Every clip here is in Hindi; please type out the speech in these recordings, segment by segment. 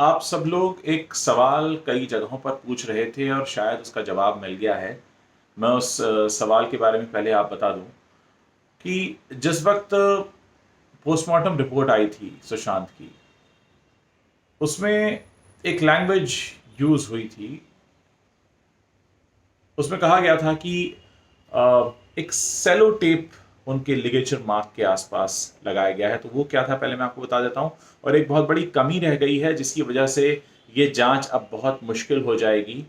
आप सब लोग एक सवाल कई जगहों पर पूछ रहे थे और शायद उसका जवाब मिल गया है। मैं उस सवाल के बारे में पहले आप बता दूं कि जिस वक्त पोस्टमार्टम रिपोर्ट आई थी सुशांत की, उसमें एक लैंग्वेज यूज हुई थी। उसमें कहा गया था कि एक सेलो टेप उनके लिगेचर मार्क के आसपास लगाया गया है। तो वो क्या था पहले मैं आपको बता देता हूं। और एक बहुत बड़ी कमी रह गई है जिसकी वजह से ये जांच अब बहुत मुश्किल हो जाएगी।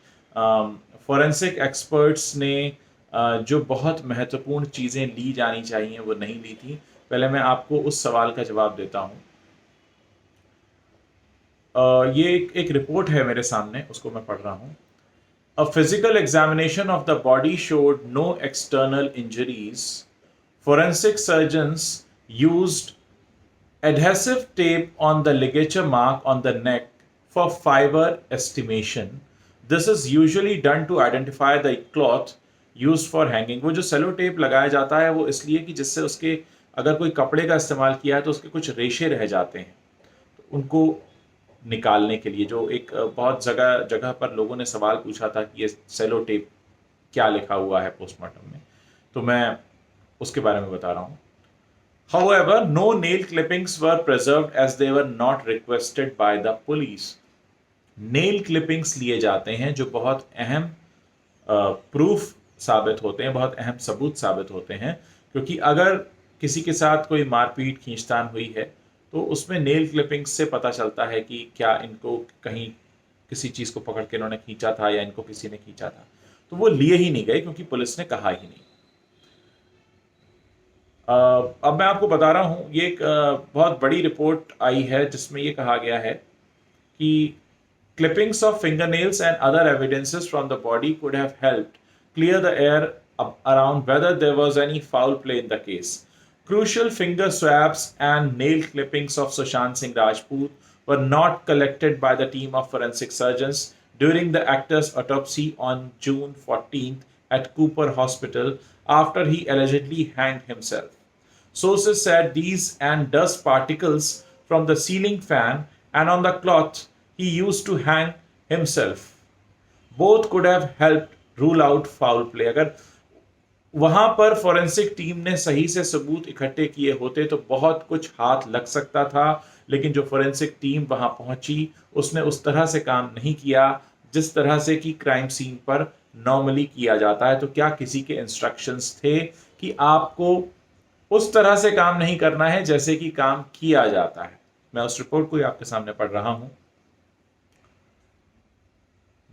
फॉरेंसिक एक्सपर्ट्स ने जो बहुत महत्वपूर्ण चीज़ें ली जानी चाहिए वो नहीं ली थी। पहले मैं आपको उस सवाल का जवाब देता हूं। ये एक रिपोर्ट है मेरे सामने, उसको मैं पढ़ रहा हूं। A physical examination of the body showed no external injuries. Forensic surgeons used adhesive tape on the ligature mark on the neck for fiber estimation. This is usually done to identify the cloth used for hanging. वो जो सेलो टेप लगाया जाता है वो इसलिए कि जिससे उसके अगर कोई कपड़े का इस्तेमाल किया है तो उसके कुछ रेशे रह जाते हैं, तो उनको निकालने के लिए। जो एक बहुत जगह जगह पर लोगों ने सवाल पूछा था कि ये सेलो टेप क्या लिखा हुआ है पोस्टमार्टम में, तो मैं उसके बारे में बता रहा हूं। However, no nail clippings were preserved as they were not requested by the police. Nail clippings लिए जाते हैं जो बहुत अहम प्रूफ साबित होते हैं, बहुत अहम सबूत साबित होते हैं। क्योंकि अगर किसी के साथ कोई मारपीट खींचतान हुई है तो उसमें नेल क्लिपिंग्स से पता चलता है कि क्या इनको कहीं किसी चीज़ को पकड़ के इन्होंने खींचा था या इनको किसी ने खींचा था। तो वो लिए ही नहीं गए क्योंकि पुलिस ने कहा ही नहीं। अब मैं आपको बता रहा हूँ, ये एक बहुत बड़ी रिपोर्ट आई है जिसमें ये कहा गया है कि clippings of fingernails and other evidences from the body could have helped clear the air around whether there was any foul play in the case. Crucial finger swabs and nail clippings of Sushant Singh Rajput were not collected by the team of forensic surgeons during the actor's autopsy on June 14th at Cooper Hospital after he allegedly hanged himself. Sources said these and dust particles from the ceiling fan and on the cloth he used to hang himself both could have helped rule out foul play. अगर वहां पर फॉरेंसिक टीम ने सही से सबूत इकट्ठे किए होते तो बहुत कुछ हाथ लग सकता था, लेकिन जो फॉरेंसिक टीम वहां पहुंची उसने उस तरह से काम नहीं किया जिस तरह से कि क्राइम सीन पर नॉर्मली किया जाता है। तो क्या किसी के इंस्ट्रक्शंस थे कि आपको उस तरह से काम नहीं करना है जैसे कि काम किया जाता है? मैं उस रिपोर्ट को आपके सामने पढ़ रहा हूं।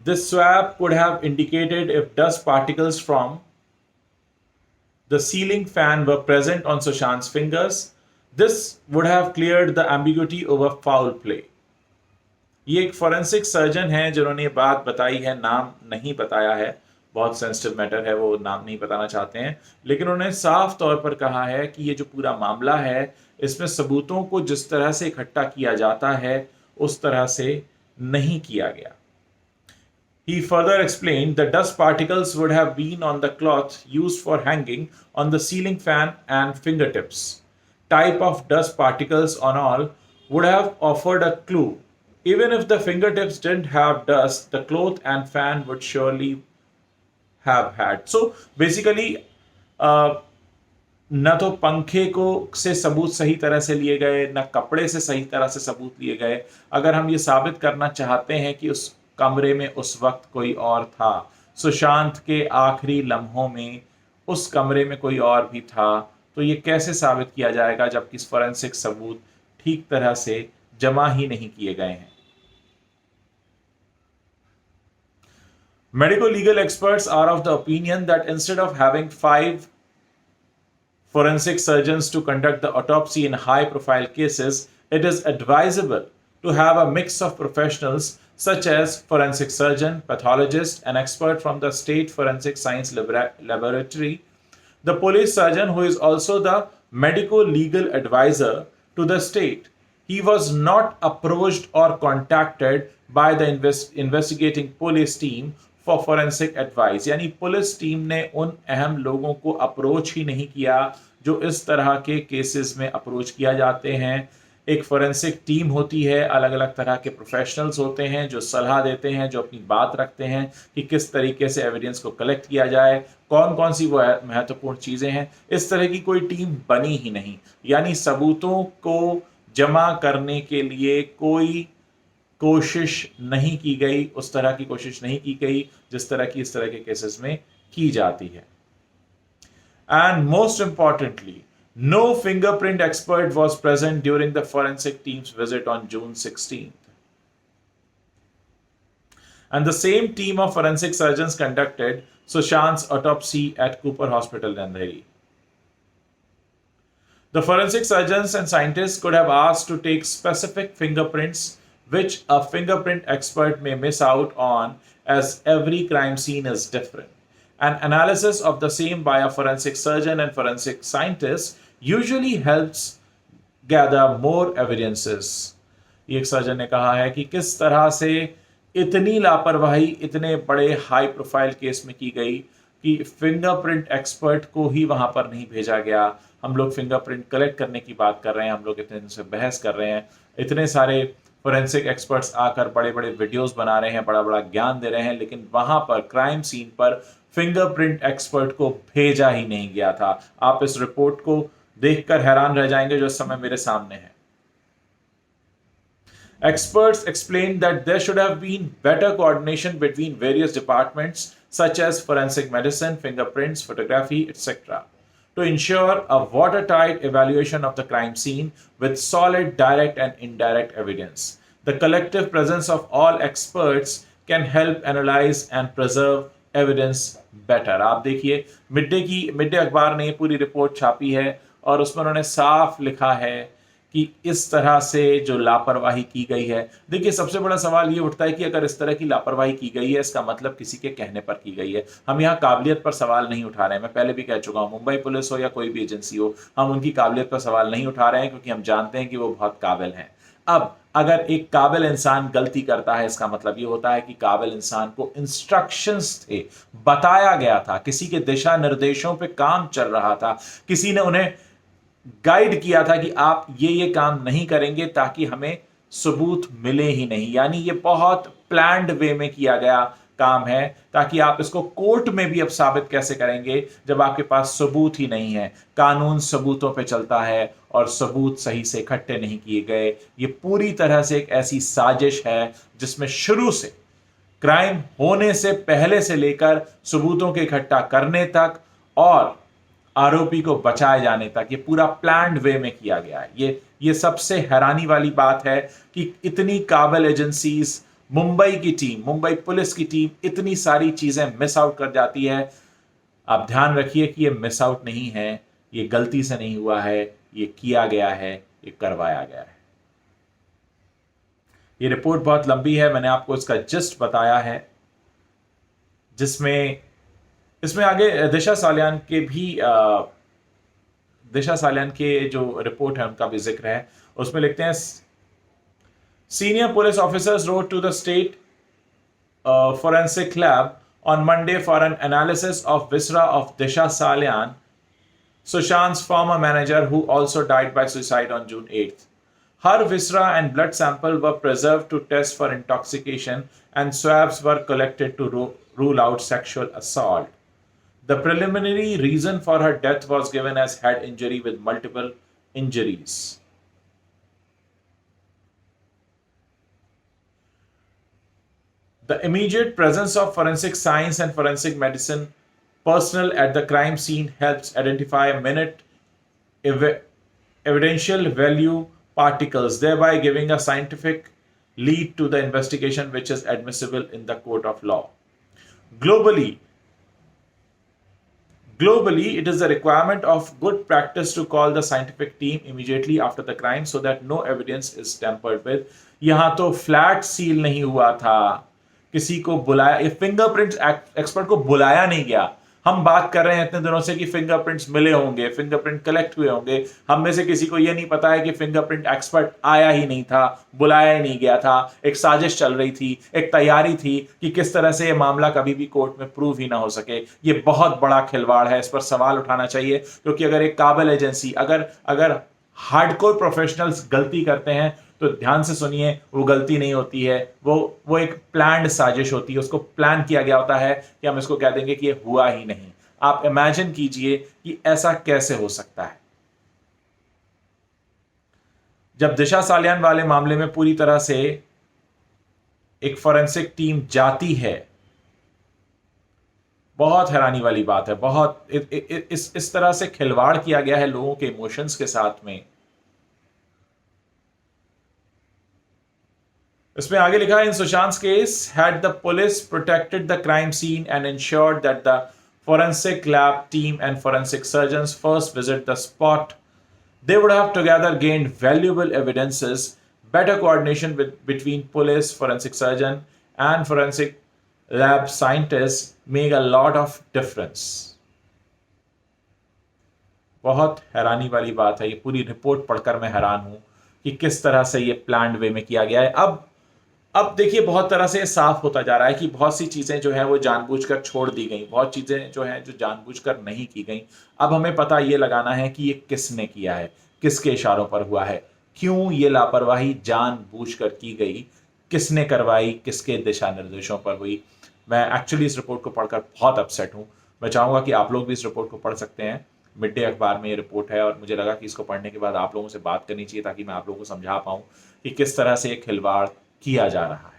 This swab could have indicated if dust particles from the ceiling fan were present on Sushant's fingers. This would have cleared the ambiguity over foul play. ये एक फॉरेंसिक सर्जन है जिन्होंने ये बात बताई है, नाम नहीं बताया है, बहुत सेंसिटिव मैटर है, वो नाम नहीं बताना चाहते हैं, लेकिन उन्होंने साफ तौर पर कहा है कि ये जो पूरा मामला है इसमें सबूतों को जिस तरह से इकट्ठा किया जाता है उस तरह से नहीं किया गया। He further explained the dust particles would have been on the cloth used for hanging on the ceiling fan and fingertips. Type of dust particles on all would have offered a clue. Even if the fingertips didn't have dust, the cloth and fan would surely have had. So basically, न तो पंखे को से सबूत सही तरह से लिए गए, न कपड़े से सही तरह से सबूत लिए गए। अगर हम ये साबित करना चाहते हैं कि उस कमरे में उस वक्त कोई और था, सुशांत के आखिरी लम्हों में उस कमरे में कोई और भी था, तो ये कैसे साबित किया जाएगा जबकि फॉरेंसिक सबूत ठीक तरह से जमा ही नहीं किए गए हैं? Medical legal experts are of the opinion that instead of having 5 forensic surgeons to conduct the autopsy in high profile cases, it is advisable to have a mix of professionals such as forensic surgeon, pathologist, an expert from the State Forensic Science Laboratory, the police surgeon who is also the medico-legal advisor to the state. He was not approached or contacted by the investigating police team for forensic advice. यानी पुलिस टीम ने उन अहम लोगों को अप्रोच ही नहीं किया जो इस तरह के केसेस में अप्रोच किया जाते हैं। एक फोरेंसिक टीम होती है, अलग अलग तरह के प्रोफेशनल्स होते हैं जो सलाह देते हैं, जो अपनी बात रखते हैं कि किस तरीके से एविडेंस को कलेक्ट किया जाए, कौन कौन सी वो महत्वपूर्ण चीज़ें हैं। इस तरह की कोई टीम बनी ही नहीं, यानी सबूतों को जमा करने के लिए कोई कोशिश नहीं की गई, उस तरह की कोशिश नहीं की गई जिस तरह की इस तरह के केसेस में की जाती है। And most importantly, no fingerprint expert was present during the forensic team's visit on June 16th. And the same team of forensic surgeons conducted Sushant's autopsy at Cooper Hospital, Andheri. The forensic surgeons and scientists could have asked to take specific fingerprints which a fingerprint expert may miss out on, as every crime scene is different. An analysis of the same by a forensic surgeon and forensic scientist usually helps gather more evidences. एक सर्जन ने कहा है कि किस तरह से इतनी लापरवाही इतने बड़े हाई प्रोफाइल केस में की गई कि फिंगरप्रिंट एक्सपर्ट को ही वहां पर नहीं भेजा गया। हम लोग फिंगरप्रिंट कलेक्ट करने की बात कर रहे हैं, हम लोग इतने दिन से बहस कर रहे हैं, इतने सारे फोरेंसिक एक्सपर्ट्स आकर बड़े बड़े वीडियोस बना रहे हैं, बड़ा बड़ा ज्ञान दे रहे हैं, लेकिन वहां पर क्राइम सीन पर फिंगरप्रिंट एक्सपर्ट को भेजा ही नहीं गया था। आप इस रिपोर्ट को देखकर हैरान रह जाएंगे जो इस समय मेरे सामने है। Experts explained that there should have been better coordination between various departments such as forensic medicine, fingerprints, photography, etc. to ensure a watertight evaluation of the crime scene with solid direct and indirect evidence. The collective presence of all experts can help analyze and preserve evidence better. आप देखिए मिड डे अखबार ने पूरी रिपोर्ट छापी है और उसमें उन्होंने साफ लिखा है कि इस तरह से जो लापरवाही की गई है। देखिए सबसे बड़ा सवाल ये उठता है कि अगर इस तरह की लापरवाही की गई है, इसका मतलब किसी के कहने पर की गई है। हम यहाँ काबिलियत पर सवाल नहीं उठा रहे हैं, मैं पहले भी कह चुका हूँ, मुंबई पुलिस हो या कोई भी एजेंसी हो, हम उनकी काबिलियत पर सवाल नहीं उठा रहे हैं क्योंकि हम जानते हैं कि वो बहुत काबिल हैं। अब अगर एक काबिल इंसान गलती करता है, इसका मतलब ये होता है कि काबिल इंसान को इंस्ट्रक्शंस थे, बताया गया था, किसी के दिशा निर्देशों पे काम चल रहा था, किसी ने उन्हें गाइड किया था कि आप ये काम नहीं करेंगे ताकि हमें सबूत मिले ही नहीं। यानी ये बहुत प्लान्ड वे में किया गया काम है, ताकि आप इसको कोर्ट में भी अब साबित कैसे करेंगे जब आपके पास सबूत ही नहीं है। कानून सबूतों पे चलता है और सबूत सही से इकट्ठे नहीं किए गए। ये पूरी तरह से एक ऐसी साजिश है जिसमें शुरू से क्राइम होने से पहले से लेकर सबूतों के इकट्ठा करने तक और आरोपी को बचाए जाने तक ये पूरा प्लान्ड वे में किया गया है। ये सबसे हैरानी वाली बात है कि इतनी काबिल एजेंसीज, मुंबई की टीम, मुंबई पुलिस की टीम इतनी सारी चीजें मिस आउट कर जाती है। आप ध्यान रखिए कि ये मिस आउट नहीं है, ये गलती से नहीं हुआ है, ये किया गया है, ये करवाया गया है। ये रिपोर्ट बहुत लंबी है, मैंने आपको इसका जिस्ट बताया है, जिसमें इसमें आगे दिशा सालियान के जो रिपोर्ट है उनका भी जिक्र है। उसमें लिखते हैं, senior police officers rode to the state forensic lab on Monday for an analysis of viscera of Disha Salian, Sushant's former manager, who also died by suicide on June 8th. Her viscera and blood sample were preserved to test for intoxication and swabs were collected to rule out sexual assault. The preliminary reason for her death was given as head injury with multiple injuries. The immediate presence of forensic science and forensic medicine personnel at the crime scene helps identify minute evidential value particles, thereby giving a scientific lead to the investigation which is admissible in the court of law. Globally, it is the requirement of good practice to call the scientific team immediately after the crime so that no evidence is tampered with. यहां तो फ्लैट सील नहीं हुआ था, किसी को बुलाया, ये फिंगरप्रिंट एक्सपर्ट को बुलाया नहीं गया। हम बात कर रहे हैं इतने दिनों से कि फिंगरप्रिंट्स मिले होंगे, फिंगरप्रिंट कलेक्ट हुए होंगे, हम में से किसी को यह नहीं पता है कि फिंगरप्रिंट एक्सपर्ट आया ही नहीं था, बुलाया ही नहीं गया था। एक साजिश चल रही थी, एक तैयारी थी कि किस तरह से यह मामला कभी भी कोर्ट में प्रूव ही ना हो सके। यह बहुत बड़ा खिलवाड़ है, इस पर सवाल उठाना चाहिए, क्योंकि अगर एक काबिल एजेंसी, अगर हार्डकोर प्रोफेशनल्स गलती करते हैं तो ध्यान से सुनिए, वो गलती नहीं होती है, वो एक प्लान्ड साजिश होती है, उसको प्लान किया गया होता है कि हम इसको कह देंगे कि ये हुआ ही नहीं। आप इमेजिन कीजिए कि ऐसा कैसे हो सकता है। जब दिशा सालियान वाले मामले में पूरी तरह से एक फॉरेंसिक टीम जाती है, बहुत हैरानी वाली बात है। बहुत इस तरह से खिलवाड़ किया गया है लोगों के इमोशंस के साथ में। इसमें आगे लिखा है, in Sushant case had the police protected the crime scene and ensured that the forensic lab team and forensic surgeons first visit the spot, they would have together gained valuable evidences. Better coordination between police, forensic surgeon, and forensic lab scientists make a lot of difference. बहुत हैरानी वाली बात है, ये पूरी रिपोर्ट पढ़कर मैं हैरान हूं कि किस तरह से ये प्लान्ड वे में किया गया है। अब देखिए, बहुत तरह से साफ होता जा रहा है कि बहुत सी चीजें जो है वो जानबूझकर छोड़ दी गई, बहुत चीजें जो है जो जानबूझकर नहीं की गई। अब हमें पता ये लगाना है कि ये किसने किया है, किसके इशारों पर हुआ है, क्यों ये लापरवाही जानबूझकर की गई, किसने करवाई, किसके दिशा निर्देशों पर हुई। मैं एक्चुअली इस रिपोर्ट को पढ़कर बहुत अपसेट हूं। मैं चाहूंगा कि आप लोग भी इस रिपोर्ट को पढ़ सकते हैं। मिड डे अखबार में ये रिपोर्ट है और मुझे लगा कि इसको पढ़ने के बाद आप लोगों से बात करनी चाहिए ताकि मैं आप लोगों को समझा पाऊं कि किस तरह से ये खिलवाड़ किया जा रहा है।